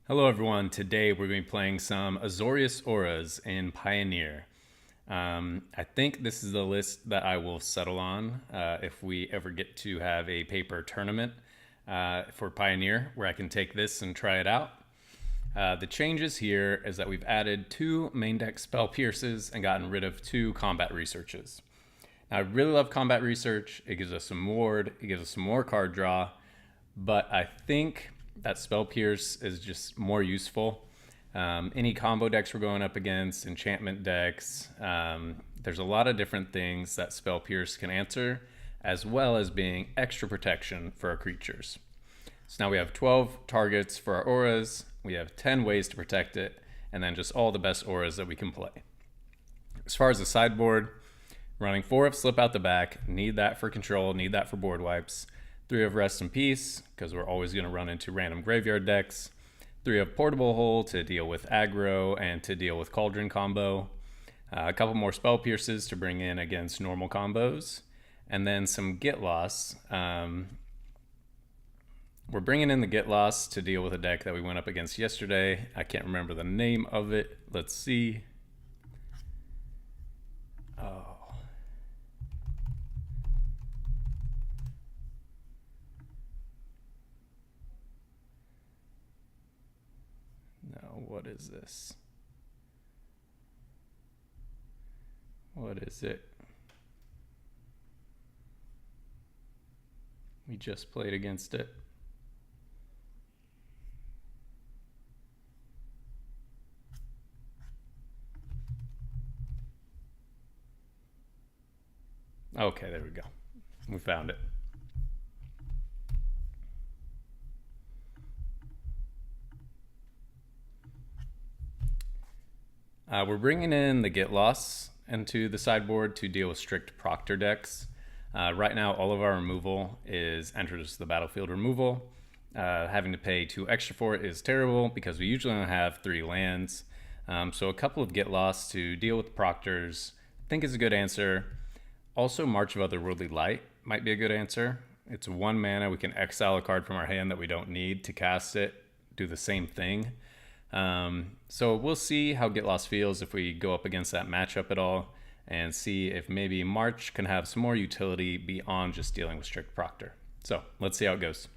Hello everyone, today we're going to be playing some Azorius Auras in Pioneer. I think this is the list that I will settle on if we ever get to have a paper tournament for Pioneer where I can take this and try it out. The changes here is that we've added 2 main deck spell pierces and gotten rid of 2 combat researches. Now I really love combat research, it gives us some ward, it gives us some more card draw, but I think that Spell Pierce is just more useful. Any combo decks we're going up against, enchantment decks, there's a lot of different things that Spell Pierce can answer, as well as being extra protection for our creatures. So now we have 12 targets for our auras, we have 10 ways to protect it, and then just all the best auras that we can play. As far as the sideboard, running 4 of Slip Out the Back, need that for control, need that for board wipes. 3 of Rest in Peace, because we're always going to run into random graveyard decks. 3 of Portable Hole to deal with aggro and to deal with Cauldron combo. A couple more Spell Pierces to bring in against normal combos. And then some Get Loss. We're bringing in the Get Loss to deal with a deck that we went up against yesterday. I can't remember the name of it. Let's see. Oh. What is this? What is it? We just played against it. Okay, there we go. We found it. We're bringing in the Get Loss into the sideboard to deal with strict Proctor decks. Right now, all of our removal is enters the battlefield removal. Having to pay 2 extra for it is terrible because we usually only have 3 lands. So a couple of Get Lost to deal with Proctors I think is a good answer. Also, March of Otherworldly Light might be a good answer. It's 1 mana. We can exile a card from our hand that we don't need to cast it, do the same thing. So we'll see how Get Lost feels if we go up against that matchup at all, and see if maybe March can have some more utility beyond just dealing with strict Proctor. So let's see how it goes.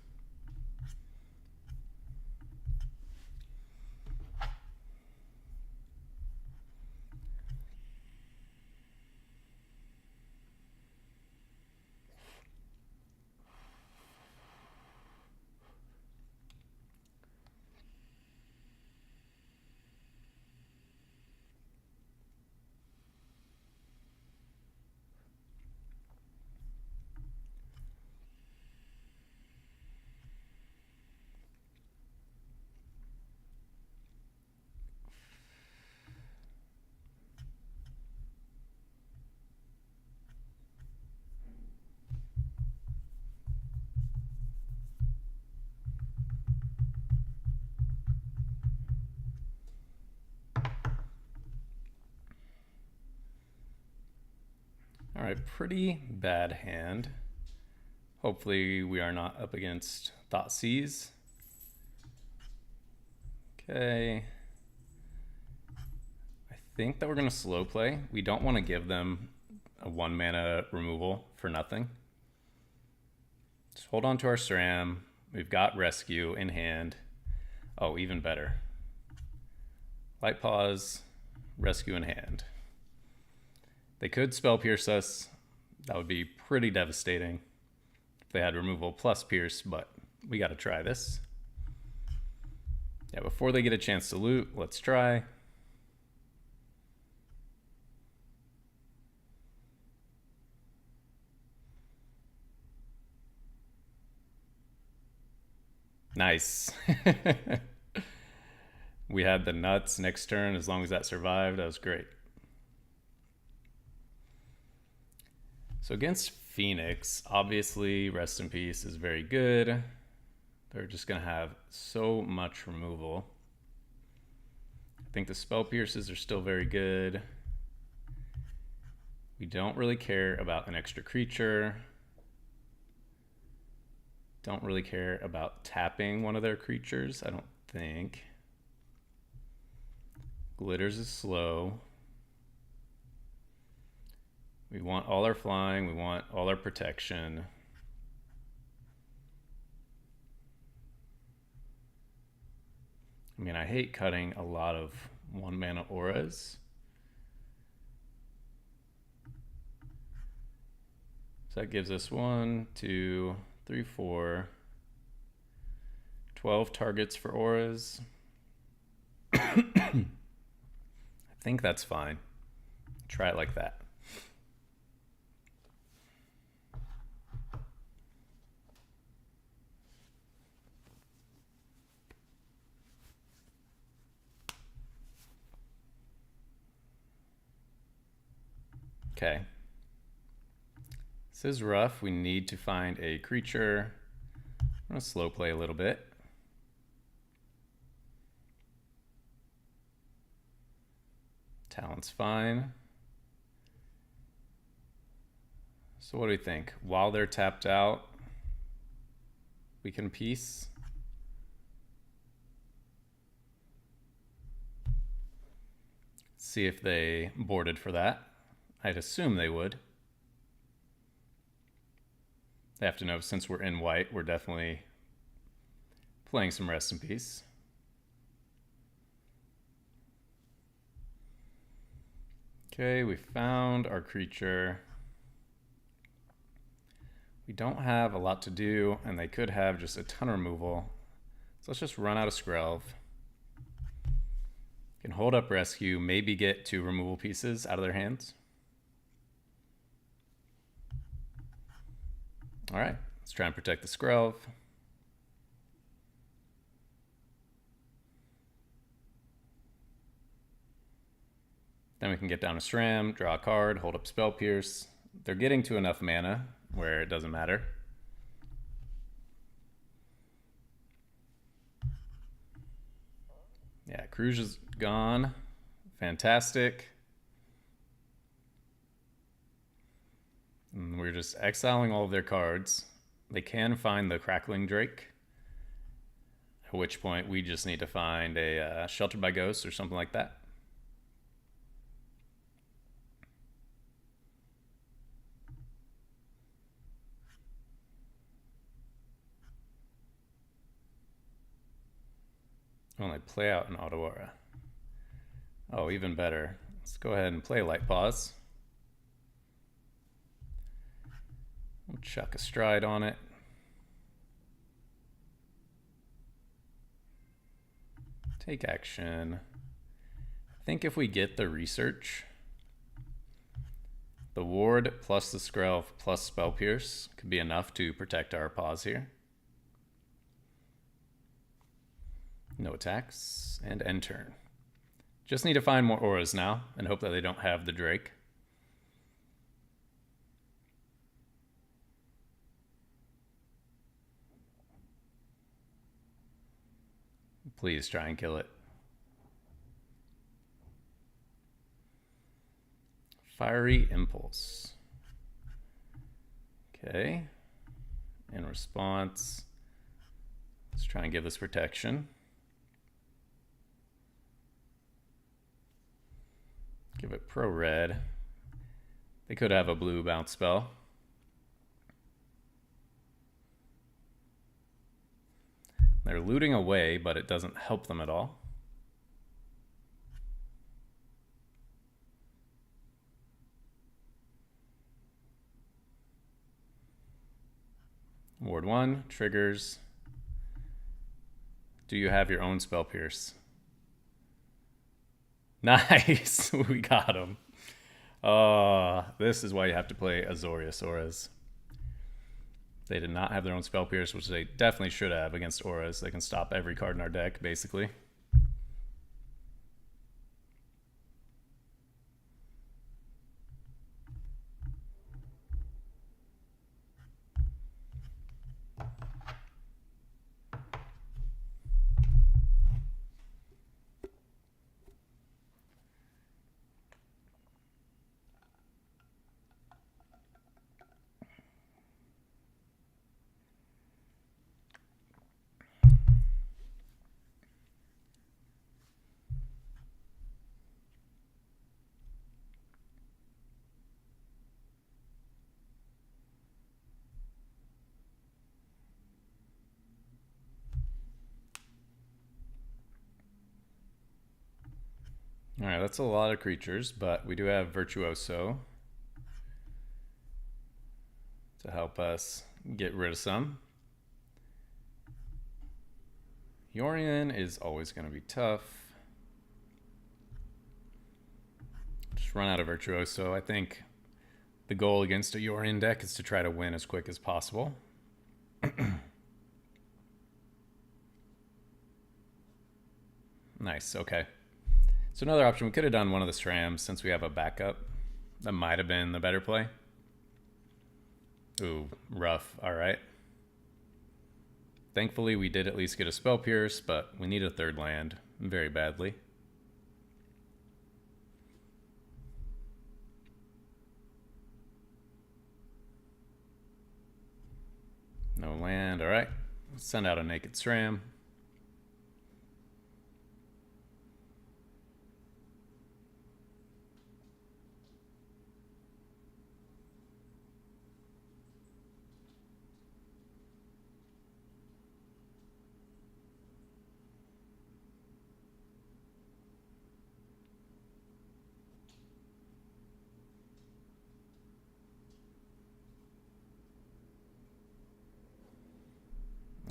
All right, pretty bad hand. Hopefully we are not up against Thoughtseize. Okay. I think that we're going to slow play. We don't want to give them a 1 mana removal for nothing. Just hold on to our SRAM. We've got Rescue in hand. Oh, even better. Light Pause, Rescue in hand. They could Spell Pierce us. That would be pretty devastating if they had removal plus Pierce, but we got to try this. Yeah, before they get a chance to loot, let's try. Nice. We had the nuts next turn. As long as that survived, that was great. So against Phoenix, obviously Rest in Peace is very good. They're just going to have so much removal. I think the Spell Pierces are still very good. We don't really care about an extra creature. Don't really care about tapping one of their creatures, I don't think. Glitters is slow. We want all our flying. We want all our protection. I mean, I hate cutting a lot of 1-mana auras. So that gives us 1, 2, 3, 4, 12 targets for auras. I think that's fine. Try it like that. Okay. This is rough. We need to find a creature. I'm going to slow play a little bit. Talent's fine. So what do we think? While they're tapped out, we can piece. See if they boarded for that. I'd assume they would. They have to know since we're in white, we're definitely playing some Rest in Peace. Okay, we found our creature. We don't have a lot to do, and they could have just a ton of removal. So let's just run out of Skrelv. Can hold up Rescue, maybe get 2 removal pieces out of their hands. All right, let's try and protect the Skrelv. Then we can get down a Shram, draw a card, hold up Spell Pierce. They're getting to enough mana where it doesn't matter. Yeah, Kruj is gone. Fantastic. And we're just exiling all of their cards. They can find the Crackling Drake, at which point we just need to find a Sheltered by Ghosts or something like that. Only play out an Aurora. Oh, even better. Let's go ahead and play Light Pause. We'll chuck a Stride on it. Take action. I think if we get the Research, the Ward plus the Skrelv plus Spell Pierce could be enough to protect our pause here. No attacks, and end turn. Just need to find more auras now and hope that they don't have the Drake. Please try and kill it. Fiery Impulse. Okay. In response, let's try and give this protection. Give it pro red. They could have a blue bounce spell. They're looting away, but it doesn't help them at all. Ward 1 triggers. Do you have your own Spell Pierce? Nice, we got him. This is why you have to play Azorius auras. They did not have their own Spell Pierce, which they definitely should have against auras. They can stop every card in our deck, basically. All right, that's a lot of creatures, but we do have Virtuoso to help us get rid of some. Yorion is always going to be tough. Just run out of Virtuoso. I think the goal against a Yorion deck is to try to win as quick as possible. Nice, okay. So another option, we could have done one of the SRAMs since we have a backup. That might have been the better play. Ooh, rough, all right. Thankfully, we did at least get a Spell Pierce, but we need a third land very badly. No land, all right. Let's send out a Naked SRAM.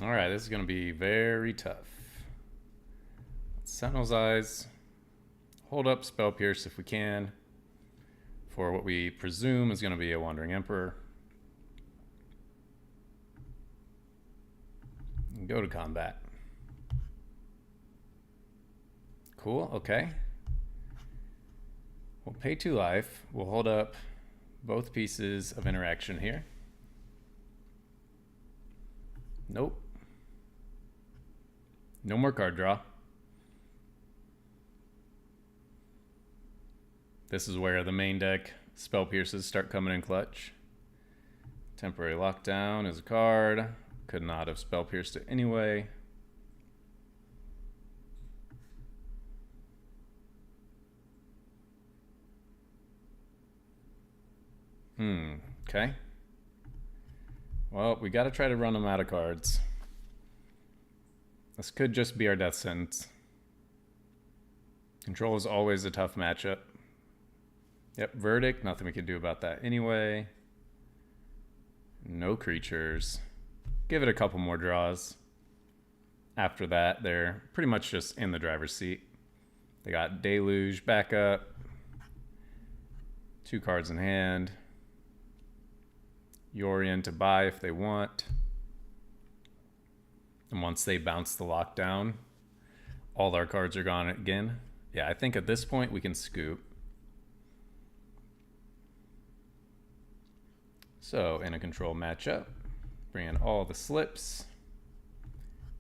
All right, this is going to be very tough. Sentinel's Eyes. Hold up Spell Pierce if we can for what we presume is going to be a Wandering Emperor. And go to combat. Cool, okay. We'll pay 2 life. We'll hold up both pieces of interaction here. Nope. No more card draw. This is where the main deck Spell Pierces start coming in clutch. Temporary Lockdown is a card. Could not have Spell Pierced it anyway. Okay. Well, we got to try to run them out of cards. This could just be our death sentence. Control is always a tough matchup. Yep, Verdict. Nothing we can do about that anyway. No creatures. Give it a couple more draws. After that, they're pretty much just in the driver's seat. They got Deluge backup. 2 cards in hand. Yorion to buy if they want. And once they bounce the lockdown, all our cards are gone again. Yeah, I think at this point we can scoop. So in a control matchup, bring in all the slips.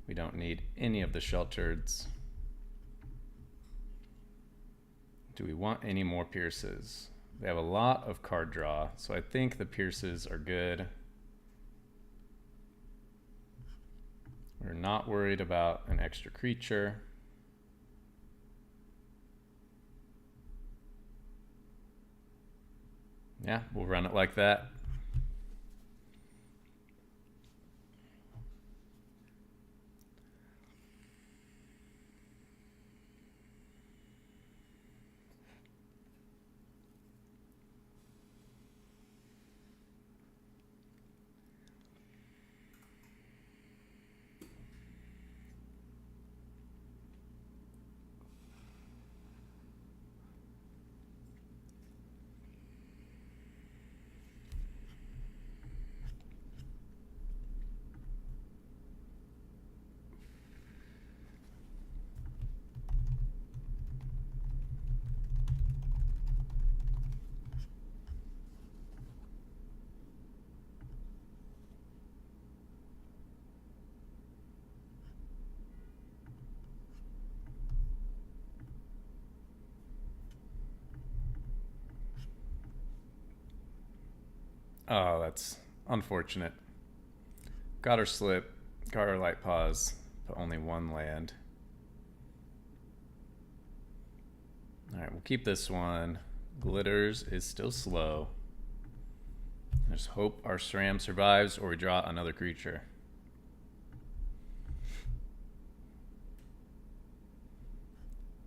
We don't need any of the sheltereds. Do we want any more pierces? They have a lot of card draw, so I think the pierces are good. We're not worried about an extra creature. Yeah, we'll run it like that. Oh, that's unfortunate. Got her slip, got her light pause, but only 1 land. All right, we'll keep this one. Glitters is still slow. I just hope our SRAM survives or we draw another creature.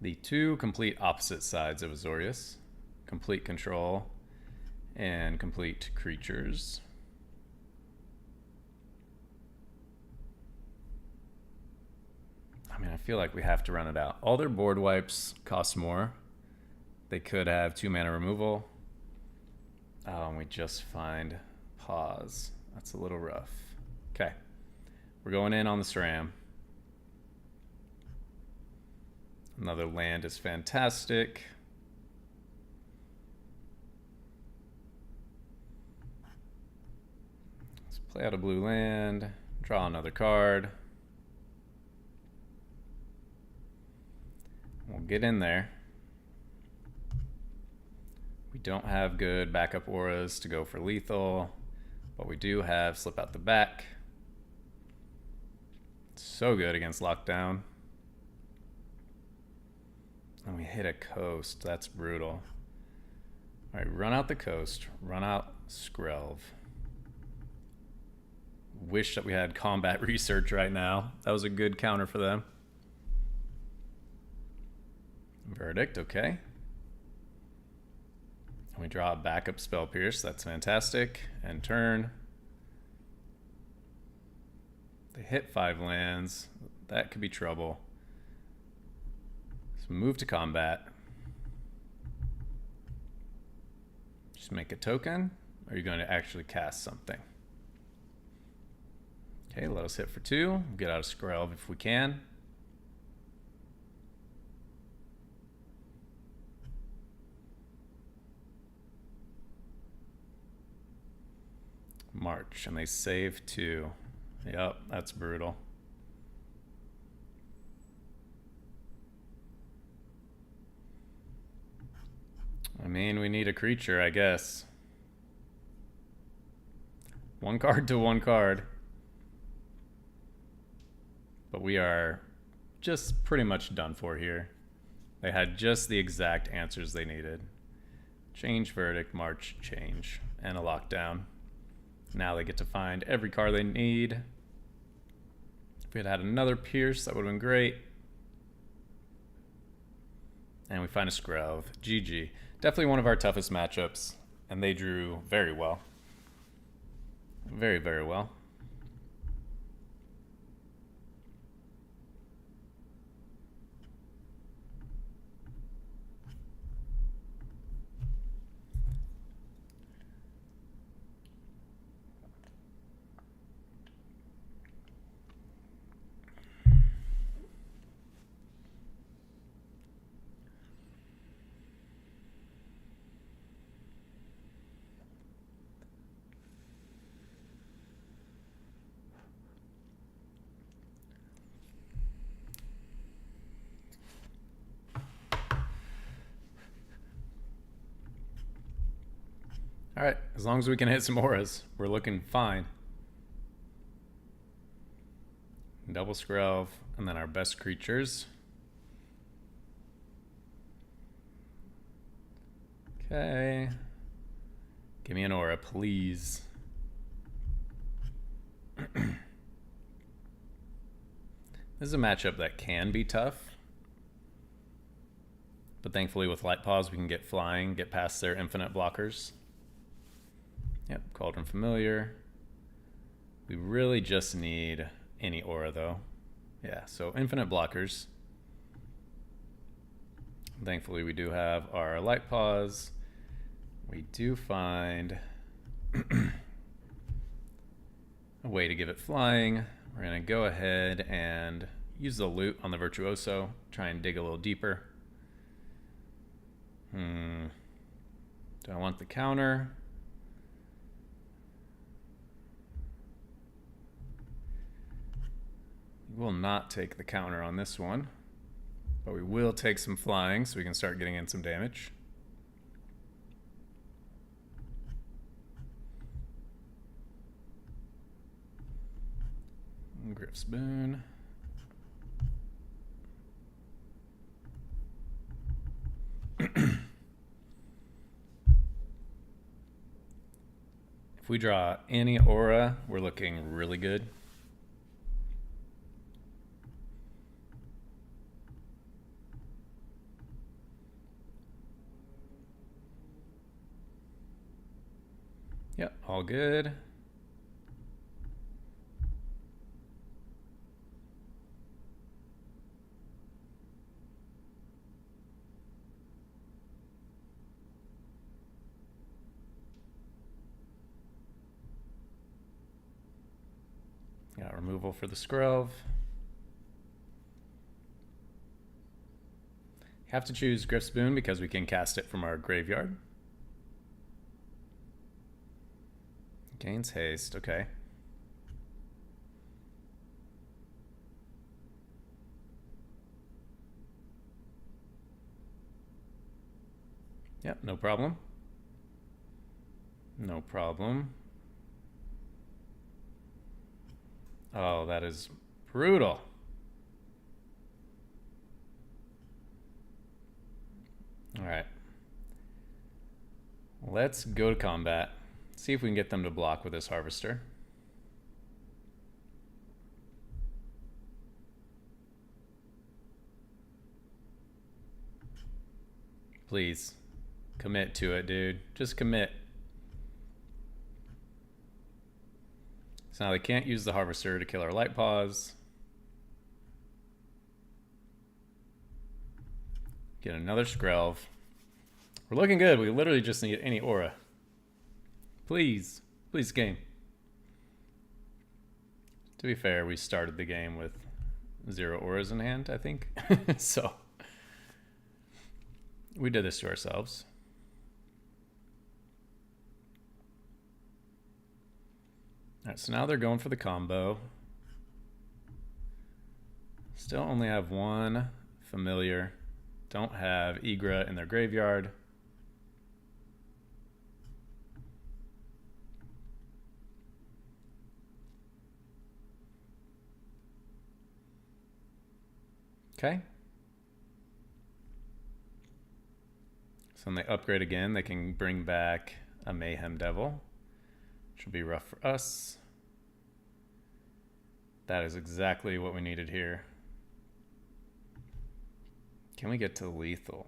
the two complete opposite sides of Azorius. Complete control and complete creatures. I mean, I feel like we have to run it out. All their board wipes cost more. They could have 2 mana removal. Oh, and we just find pause. That's a little rough. Okay. We're going in on the SRAM. Another land is fantastic. Let's play out a blue land. Draw another card. We'll get in there. We don't have good backup auras to go for lethal, but we do have Slip Out the Back. So good against Lockdown. And we hit a coast. That's brutal. All right, run out the coast. Run out Skrelv. Wish that we had combat research right now. That was a good counter for them. Verdict, okay. And we draw a backup Spell Pierce. That's fantastic. And turn. They hit 5 lands. That could be trouble. So move to combat. Just make a token. Or are you going to actually cast something? Okay, let us hit for 2. Get out of Skrelv if we can. March, and they save 2. Yep, that's brutal. I mean, we need a creature, I guess. 1 card to 1 card. But we are just pretty much done for here. They had just the exact answers they needed. Change, verdict, march, change, and a lockdown. Now they get to find every card they need. If we had had another Pierce, that would have been great. And we find a Skrelv. GG. Definitely one of our toughest matchups, and they drew very well. Very, very well. All right, as long as we can hit some auras, we're looking fine. Double Skrelv, and then our best creatures. Okay. Give me an aura, please. This is a matchup that can be tough. But thankfully with Light Paws, we can get flying, get past their infinite blockers. Yep, Cauldron Familiar. We really just need any aura though. Yeah, so infinite blockers. Thankfully we do have our Light Paws. We do find a way to give it flying. We're gonna go ahead and use the loot on the Virtuoso, try and dig a little deeper. Do I want the counter? We will not take the counter on this one, but we will take some flying so we can start getting in some damage. Griff's Boon. If we draw any aura, we're looking really good. Yep, all good. Got removal for the Skrelv. Have to choose Griff's Boon because we can cast it from our graveyard. Gains haste, okay. Yep, no problem. No problem. Oh, that is brutal. All right. Let's go to combat. See if we can get them to block with this Harvester. Please. Commit to it, dude. Just commit. So now they can't use the Harvester to kill our Light Paws. Get another Skrelv. We're looking good. We literally just need any aura. Please. Please, game. To be fair, we started the game with 0 auras in hand, I think. So we did this to ourselves. All right, so now they're going for the combo. Still only have one familiar. Don't have Igra in their graveyard. Okay. So when they upgrade again, they can bring back a Mayhem Devil, which will be rough for us. That is exactly what we needed here. Can we get to lethal?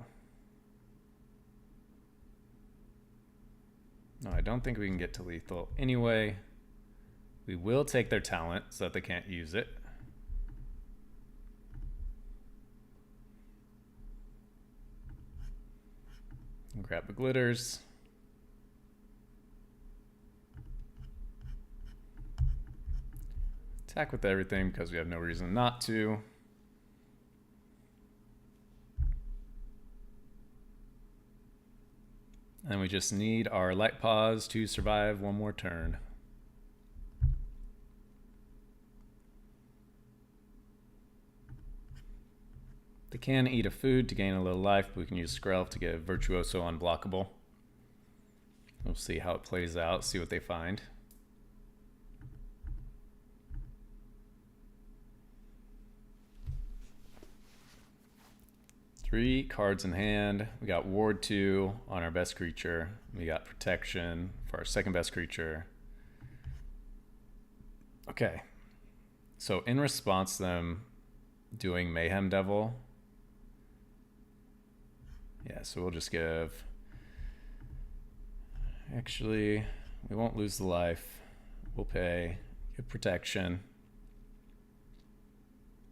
No, I don't think we can get to lethal. Anyway, we will take their talent so that they can't use it. Grab the glitters. Attack with everything because we have no reason not to. And we just need our Light Paws to survive one more turn. They can eat a food to gain a little life, but we can use Skrelv to get Virtuoso unblockable. We'll see how it plays out, see what they find. Three cards in hand. We got Ward 2 on our best creature. We got Protection for our second best creature. Okay. So in response to them doing Mayhem Devil, yeah, so we'll just give... Actually, we won't lose the life. We'll pay. Give Protection.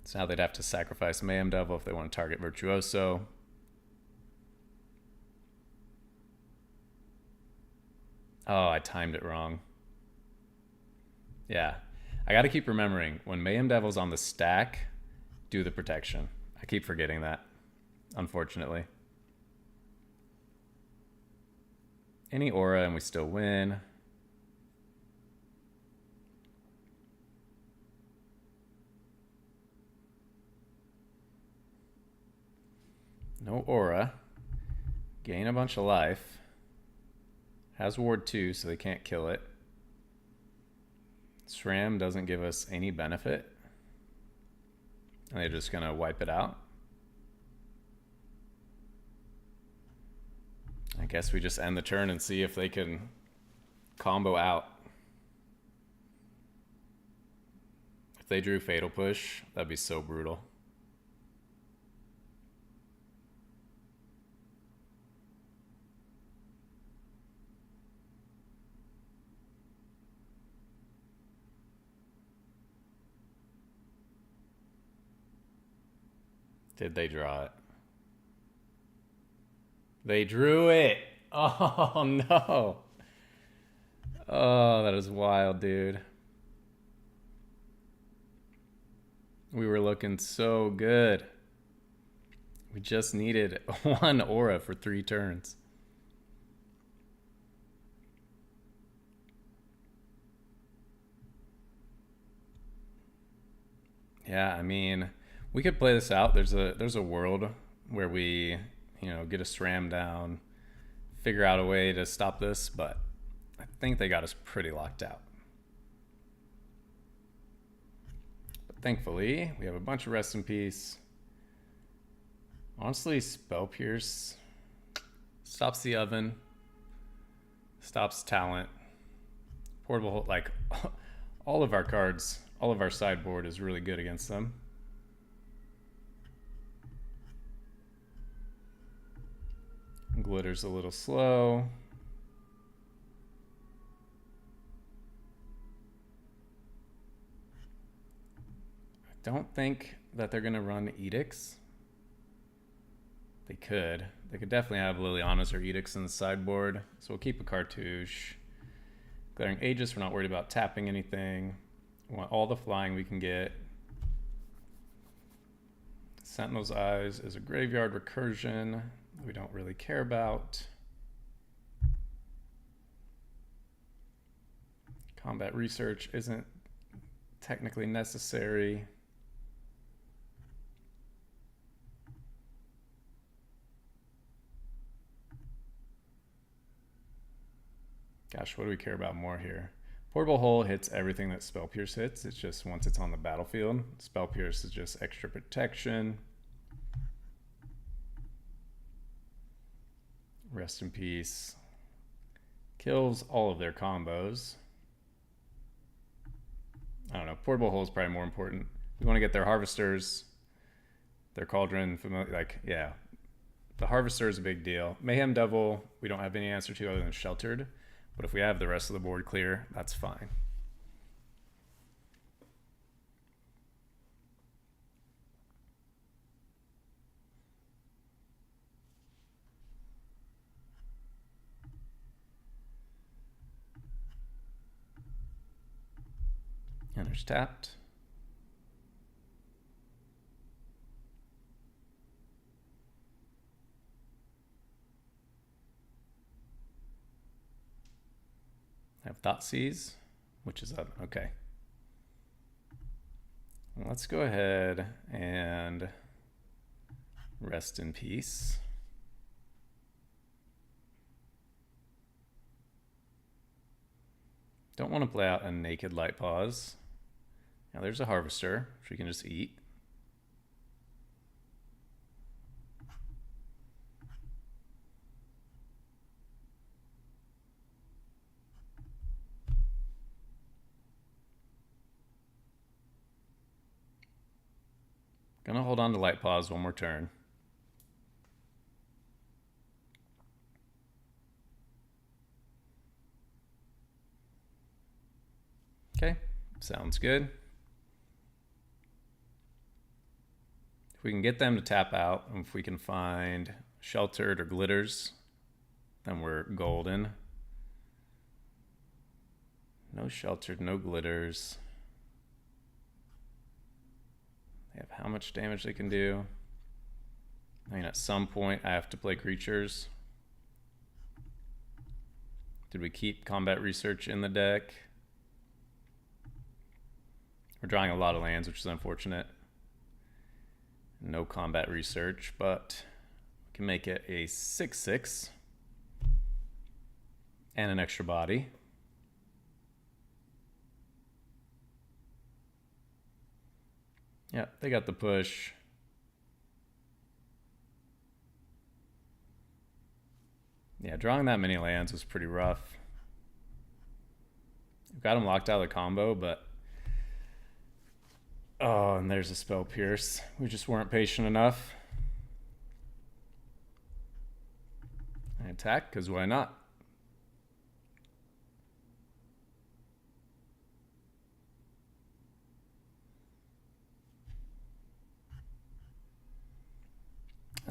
So now they'd have to sacrifice Mayhem Devil if they want to target Virtuoso. Oh, I timed it wrong. Yeah. I got to keep remembering, when Mayhem Devil's on the stack, do the Protection. I keep forgetting that, unfortunately. Any aura and we still win. No aura. Gain a bunch of life. Has Ward 2, so they can't kill it. SRAM doesn't give us any benefit. And they're just going to wipe it out. I guess we just end the turn and see if they can combo out. If they drew Fatal Push, that'd be so brutal. Did they draw it? They drew it. Oh no. Oh, that is wild, dude. We were looking so good. We just needed one aura for 3 turns. Yeah, I mean, we could play this out. There's a world where we, get a SRAM down, figure out a way to stop this, but I think they got us pretty locked out. But thankfully, we have a bunch of Rest in Peace. Honestly, Spell Pierce stops the oven, stops talent, portable, like all of our cards, all of our sideboard is really good against them. Glitter's a little slow. I don't think that they're going to run Edicts. They could. They could definitely have Lilianas or Edicts in the sideboard. So we'll keep a Cartouche. Glaring Aegis, we're not worried about tapping anything. We want all the flying we can get. Sentinel's Eyes is a graveyard recursion we don't really care about. Combat Research isn't technically necessary. Gosh, what do we care about more here? Portable Hole hits everything that Spell Pierce hits. It's just once it's on the battlefield. Spell Pierce is just extra protection. Rest in Peace kills all of their combos. I don't know. Portable Hole is probably more important. We want to get their Harvesters, their Cauldron, familiar. Like, yeah. The Harvester is a big deal. Mayhem Devil, we don't have any answer to other than Sheltered. But if we have the rest of the board clear, that's fine. And there's tapped. I have Thoughtseize, which is up. Okay. Well, let's go ahead and Rest in Peace. Don't want to play out a Naked Light Pause. Now there's a Harvester, which we can just eat. Gonna hold on to Light Pause one more turn. Okay, sounds good. If we can get them to tap out, and if we can find Sheltered or Glitters, then we're golden. No Sheltered, no Glitters. They have how much damage they can do. I mean, at some point I have to play creatures. Did we keep Combat Research in the deck? We're drawing a lot of lands, which is unfortunate. No Combat Research, but we can make it a 6/6 and an extra body. Yeah, they got the push. Yeah, drawing that many lands was pretty rough. Got them locked out of the combo, but oh, and there's a Spell Pierce. We just weren't patient enough. I attack, because why not?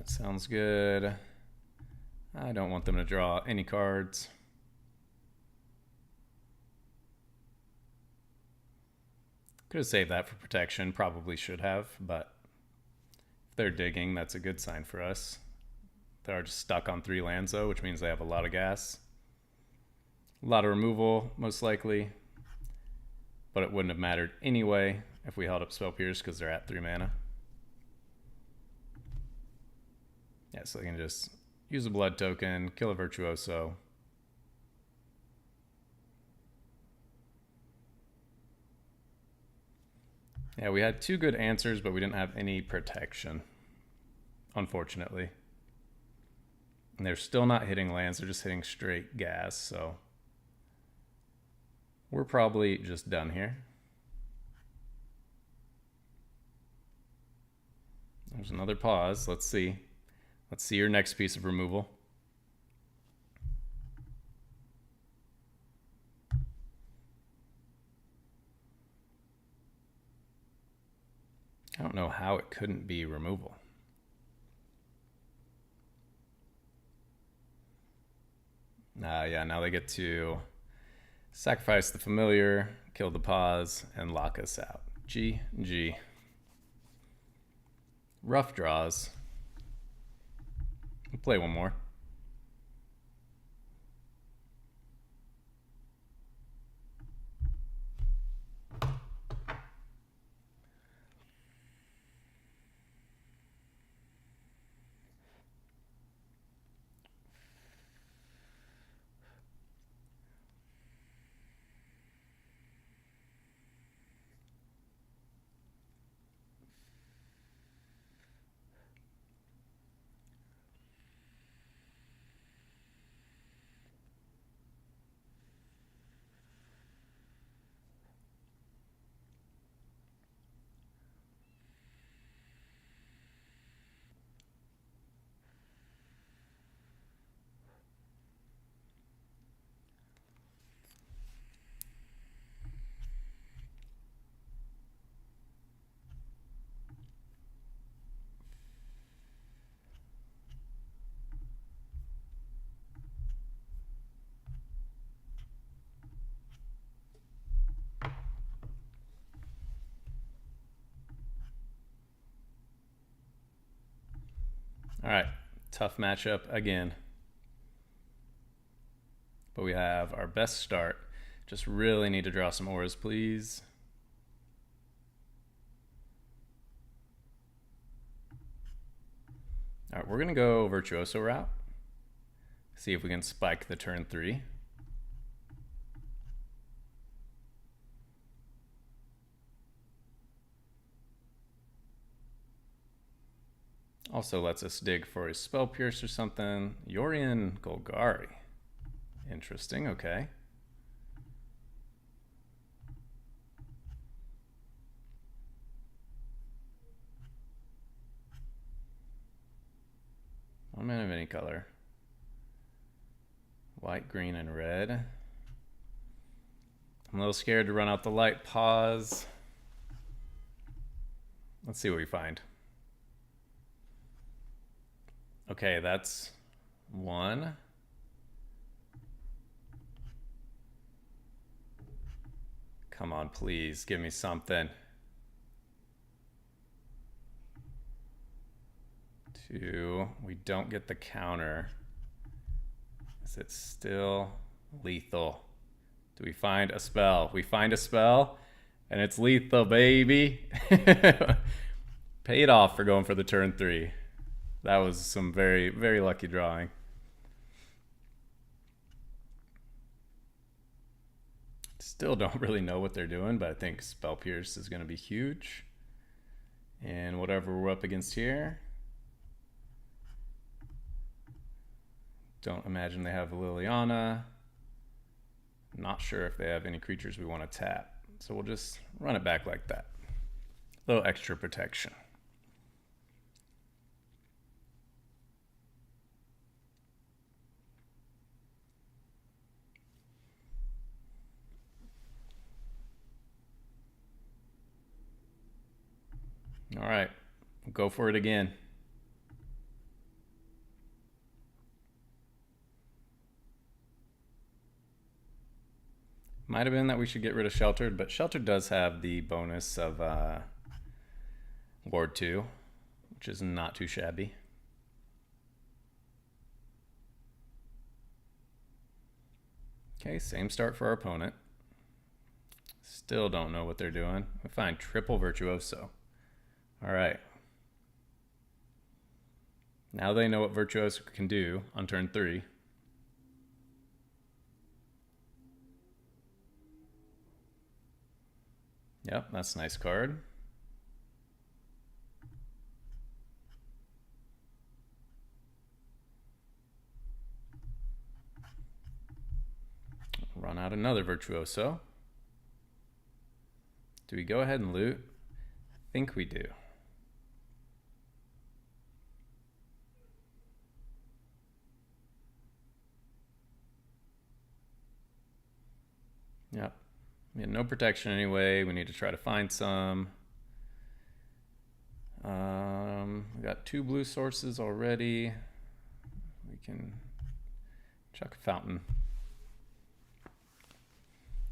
That sounds good. I don't want them to draw any cards. Could have saved that for protection. Probably should have, but if they're digging, that's a good sign for us. They're just stuck on 3 lands, though, which means they have a lot of gas. A lot of removal, most likely. But it wouldn't have mattered anyway if we held up Spell Pierce because they're at 3 mana. Yeah, so they can just use a blood token, kill a Virtuoso. Yeah, we had 2 good answers, but we didn't have any protection, unfortunately. And they're still not hitting lands, they're just hitting straight gas, so we're probably just done here. There's another pause. Let's see. Let's see your next piece of removal. I don't know how it couldn't be removal. Yeah, now they get to sacrifice the familiar, kill the pause, and lock us out. GG. Rough draws. We'll play one more. All right, tough matchup again. But we have our best start. Just really need to draw some auras, please. All right, we're gonna go Virtuoso route. See if we can spike the turn 3. Also lets us dig for a Spell Pierce or something. Yorion Golgari. Interesting, okay. One mana of any color. White, green, and red. I'm a little scared to run out the light. Pause. Let's see what we find. Okay, that's 1. Come on, please, give me something. 2. We don't get the counter. Is it still lethal? Do we find a spell? We find a spell, and it's lethal, baby. Paid off for going for the turn 3. That was some very, very lucky drawing. Still don't really know what they're doing, but I think Spell Pierce is going to be huge. And whatever we're up against here. Don't imagine they have Liliana. Not sure if they have any creatures we want to tap. So we'll just run it back like that. A little extra protection. All right, go for it again. Might have been that we should get rid of Sheltered, but Sheltered does have the bonus of Ward 2, which is not too shabby. Okay, same start for our opponent. Still don't know what they're doing. We find triple Virtuoso. All right. Now they know what Virtuoso can do on turn 3. Yep, that's a nice card. Run out another Virtuoso. Do we go ahead and loot? I think we do. Yep. We have no protection anyway. We need to try to find some. We got 2 blue sources already. We can chuck a fountain.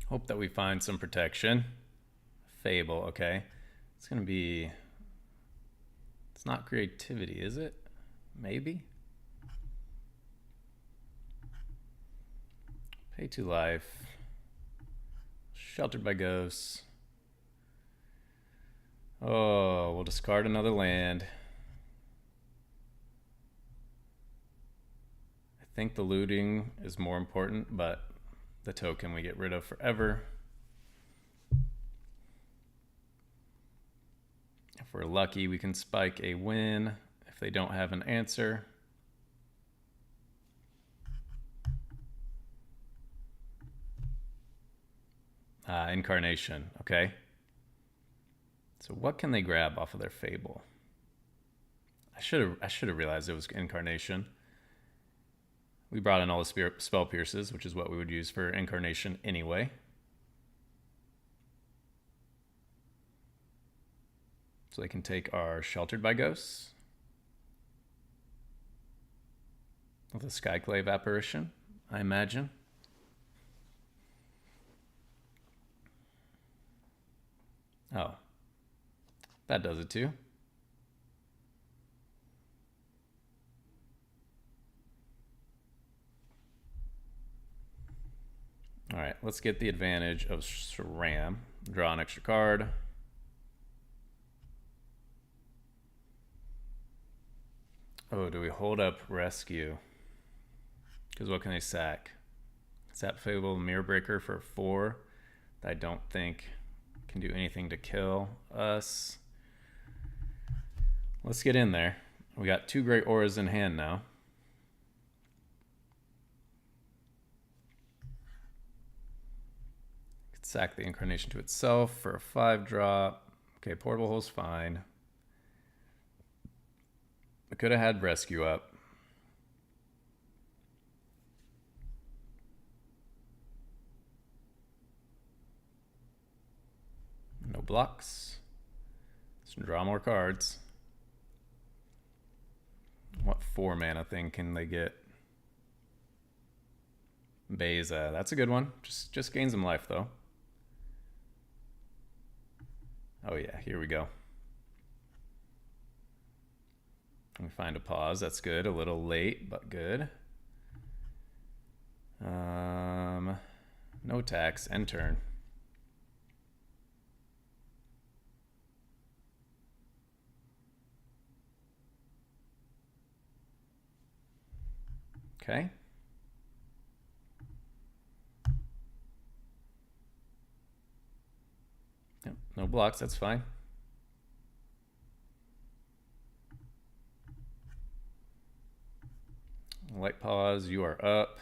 Hope that we find some protection. Fable, okay. It's gonna be... It's not creativity, is it? Maybe? Pay 2 life. Sheltered by ghosts. Oh, we'll discard another land. I think the looting is more important, but the token we get rid of forever. If we're lucky, we can spike a win if they don't have an answer. Incarnation, okay. So what can they grab off of their Fable? I should have realized it was Incarnation. We brought in all the spell pierces, which is what we would use for Incarnation anyway. So they can take our Sheltered by Ghosts with a Skyclave Apparition, I imagine. Oh, that does it too. All right, let's get the advantage of SRAM. Draw an extra card. Oh, do we hold up Rescue? Because what can they sack? Sap Fable Mirror Breaker for 4 that I don't think can do anything to kill us. Let's get in there. We got 2 great auras in hand now. Could sack the Incarnation to itself for a 5-drop. Okay, Portable Hole's fine. I could have had Rescue up. No blocks. Let's draw more cards. What 4 mana thing can they get? Beza. That's a good one. Just gains them life though. Oh yeah, here we go. We find a pause. That's good. A little late, but good. No tax. End turn. Okay. Yep, no blocks. That's fine. Light pause, you are up.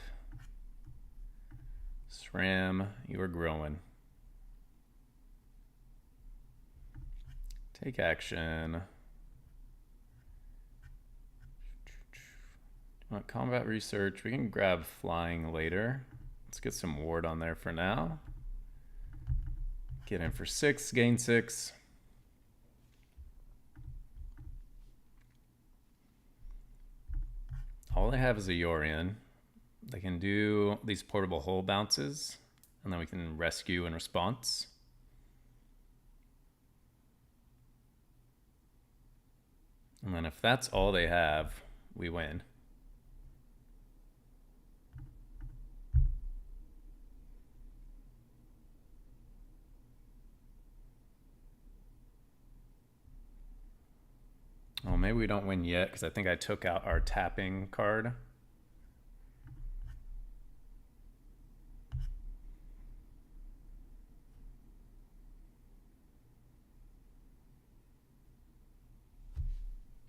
SRAM, you are growing. Take action. Want combat research? We can grab flying later. Let's get some ward on there for now. Get in for 6, gain 6. All they have is a Yorion. They can do these portable hole bounces. And then we can rescue in response. And then if that's all they have, we win. Oh, maybe we don't win yet because I think I took out our tapping card.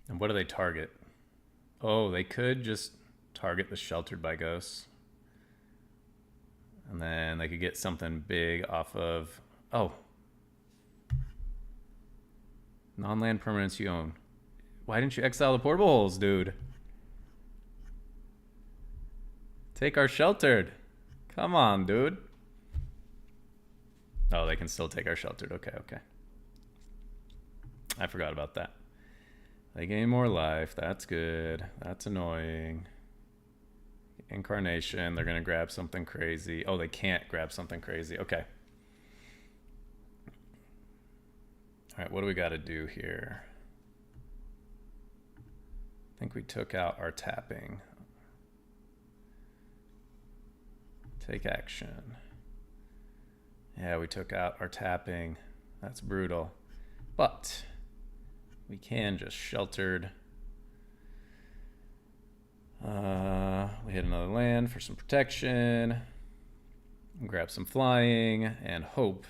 And what do they target? Oh, they could just target the Sheltered by Ghosts. And then they could get something big off of... Oh. Non-land permanents you own. Why didn't you exile the Portable Holes, dude? Take our Sheltered. Come on, dude. Oh, they can still take our Sheltered. Okay, okay. I forgot about that. They gain more life. That's good. That's annoying. Incarnation. They're going to grab something crazy. Oh, they can't grab something crazy. Okay. All right, what do we got to do here? I think we took out our tapping. Take action. Yeah, we took out our tapping. That's brutal. But we can just Sheltered. We hit another land for some protection. Grab some flying and hope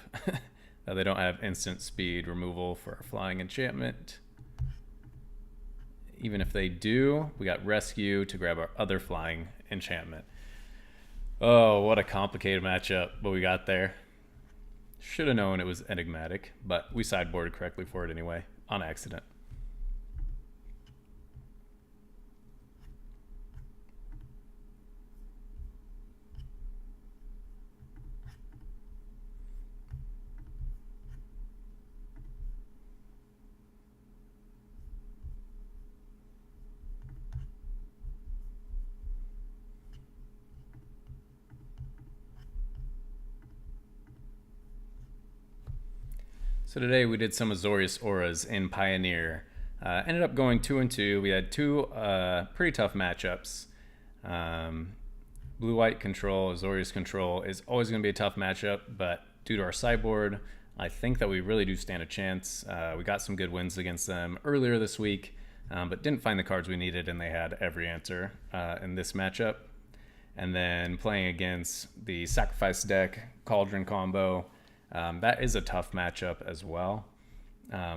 that they don't have instant speed removal for our flying enchantment. Even if they do, we got rescue to grab our other flying enchantment. Oh, what a complicated matchup, but we got there. Should have known it was enigmatic, but we sideboarded correctly for it anyway, on accident. So today we did some Azorius Auras in Pioneer. Ended up going 2-2. We had two pretty tough matchups. Blue-white control, Azorius control is always going to be a tough matchup, but due to our sideboard, I think that we really do stand a chance. We got some good wins against them earlier this week, but didn't find the cards we needed, and they had every answer in this matchup. And then playing against the Sacrifice deck, Cauldron combo, that is a tough matchup as well.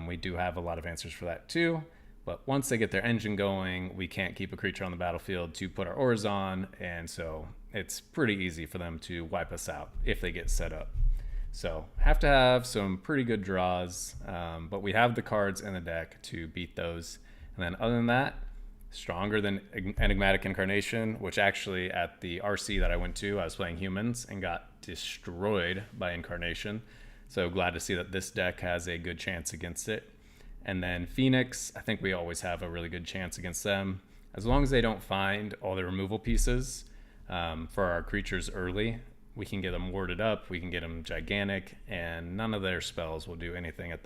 We do have a lot of answers for that too, but once they get their engine going, we can't keep a creature on the battlefield to put our auras on, and so it's pretty easy for them to wipe us out if they get set up. So have to have some pretty good draws, but we have the cards in the deck to beat those. And then other than that, stronger than Enigmatic Incarnation, which actually at the RC that I went to, I was playing humans and got destroyed by Incarnation. So glad to see that this deck has a good chance against it. And then Phoenix, I think we always have a really good chance against them. As long as they don't find all the removal pieces for our creatures early, we can get them warded up, we can get them gigantic, and none of their spells will do anything at that